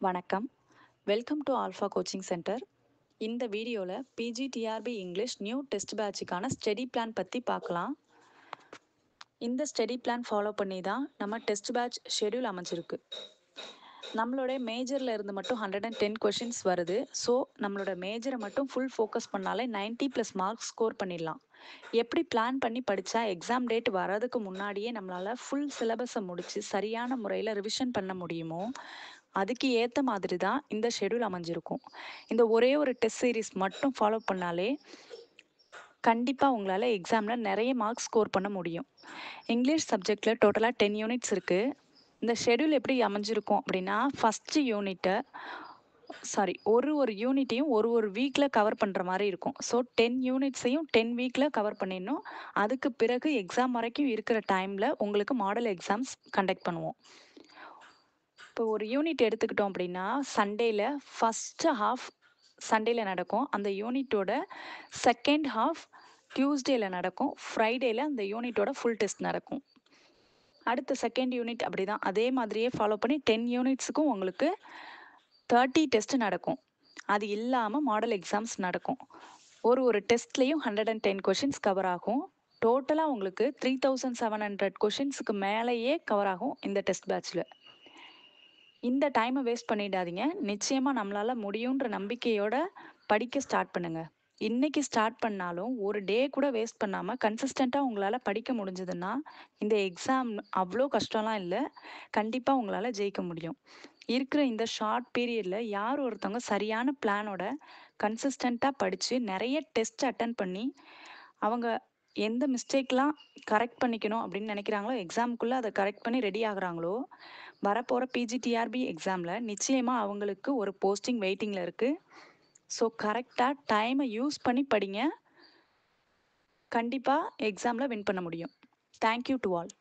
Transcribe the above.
வணக்கம். Welcome to alpha coaching centre. இந்த வீடியோவில் பிஜிடிஆர்பி இங்கிலீஷ் நியூ டெஸ்ட் பேட்சுக்கான ஸ்டடி பிளான் பற்றி பார்க்கலாம். இந்த ஸ்டடி பிளான் ஃபாலோ பண்ணி தான் நம்ம டெஸ்ட் பேட்ச் ஷெடியூல் அமைஞ்சிருக்கு. நம்மளோட மேஜரில் இருந்து மட்டும் 110 கொஷின்ஸ் வருது. ஸோ நம்மளோட மேஜரை மட்டும் ஃபுல் ஃபோக்கஸ் பண்ணாலே 90+ மார்க்ஸ் ஸ்கோர் பண்ணிடலாம். எப்படி பிளான் பண்ணி படித்தா எக்ஸாம் டேட் வர்றதுக்கு முன்னாடியே நம்மளால் ஃபுல் சிலபஸை முடித்து சரியான முறையில் ரிவிஷன் பண்ண முடியுமோ அதுக்கு ஏற்ற மாதிரி தான் இந்த ஷெடியூல் அமைஞ்சிருக்கும். இந்த ஒரே ஒரு டெஸ்ட் சீரீஸ் மட்டும் ஃபாலோ பண்ணாலே கண்டிப்பாக உங்களால் எக்ஸாமில் நிறைய மார்க்ஸ் ஸ்கோர் பண்ண முடியும். இங்கிலீஷ் சப்ஜெக்டில் டோட்டலாக 10 யூனிட்ஸ் இருக்குது. இந்த ஷெடியூல் எப்படி அமைஞ்சிருக்கும் அப்படின்னா, ஃபஸ்ட்டு யூனிட்டை ஒரு யூனிட்டையும் ஒரு வீக்கில் கவர் பண்ணுற மாதிரி இருக்கும். ஸோ 10 யூனிட்ஸையும் 10 வீக்கில் கவர் பண்ணிடணும். அதுக்கு பிறகு எக்ஸாம் வரைக்கும் இருக்கிற டைமில் உங்களுக்கு மாடல் எக்ஸாம்ஸ் கண்டக்ட் பண்ணுவோம். இப்போ ஒரு யூனிட் எடுத்துக்கிட்டோம் அப்படின்னா, சண்டேல ஃபஸ்ட்டு ஹாஃப் சண்டேல நடக்கும். அந்த யூனிட்டோட செகண்ட் ஹாஃப் டியூஸ்டேல நடக்கும். ஃப்ரைடேல அந்த யூனிட்டோட ஃபுல் டெஸ்ட் நடக்கும். அடுத்த செகண்ட் யூனிட் அப்படி தான் அதே மாதிரியே ஃபாலோ பண்ணி 10 யூனிட்ஸுக்கும் உங்களுக்கு 30 டெஸ்ட் நடக்கும். அது இல்லாமல் மாடல் எக்ஸாம்ஸ் நடக்கும். ஒரு டெஸ்ட்லேயும் 110 கொஷின்ஸ் கவர் ஆகும். டோட்டலாக உங்களுக்கு 3700 கொஷின்ஸுக்கு மேலேயே கவர் ஆகும் இந்த டெஸ்ட் பேட்சில். இந்த டைமை வேஸ்ட் பண்ணிடாதீங்க. நிச்சயமாக நம்மளால் முடியுன்ற நம்பிக்கையோட படிக்க ஸ்டார்ட் பண்ணுங்கள். இன்றைக்கி ஸ்டார்ட் பண்ணாலும் ஒரு டே கூட வேஸ்ட் பண்ணாமல் கன்சிஸ்டண்ட்டாக உங்களால் படிக்க முடிஞ்சதுன்னா இந்த எக்ஸாம் அவ்வளோ கஷ்டம்லாம் இல்லை. கண்டிப்பாக உங்களால் ஜெயிக்க முடியும். இருக்கிற இந்த ஷார்ட் பீரியடில் யார் ஒருத்தவங்க சரியான பிளானோட கன்சிஸ்டண்ட்டாக படித்து நிறைய டெஸ்ட் அட்டன் பண்ணி அவங்க எந்த மிஸ்டேக்லாம் கரெக்ட் பண்ணிக்கணும் அப்படின்னு நினைக்கிறாங்களோ எக்ஸாமுக்குள்ளே அதை கரெக்ட் பண்ணி ரெடி ஆகுறாங்களோ வரப்போகிற பிஜிடிஆர்பி எக்ஸாமில் நிச்சயமாக அவங்களுக்கு ஒரு போஸ்டிங் வெயிட்டிங்கில் இருக்குது. ஸோ கரெக்டாக டைமை யூஸ் பண்ணி படிங்க. கண்டிப்பாக எக்ஸாமில் வின் பண்ண முடியும். Thank you to all.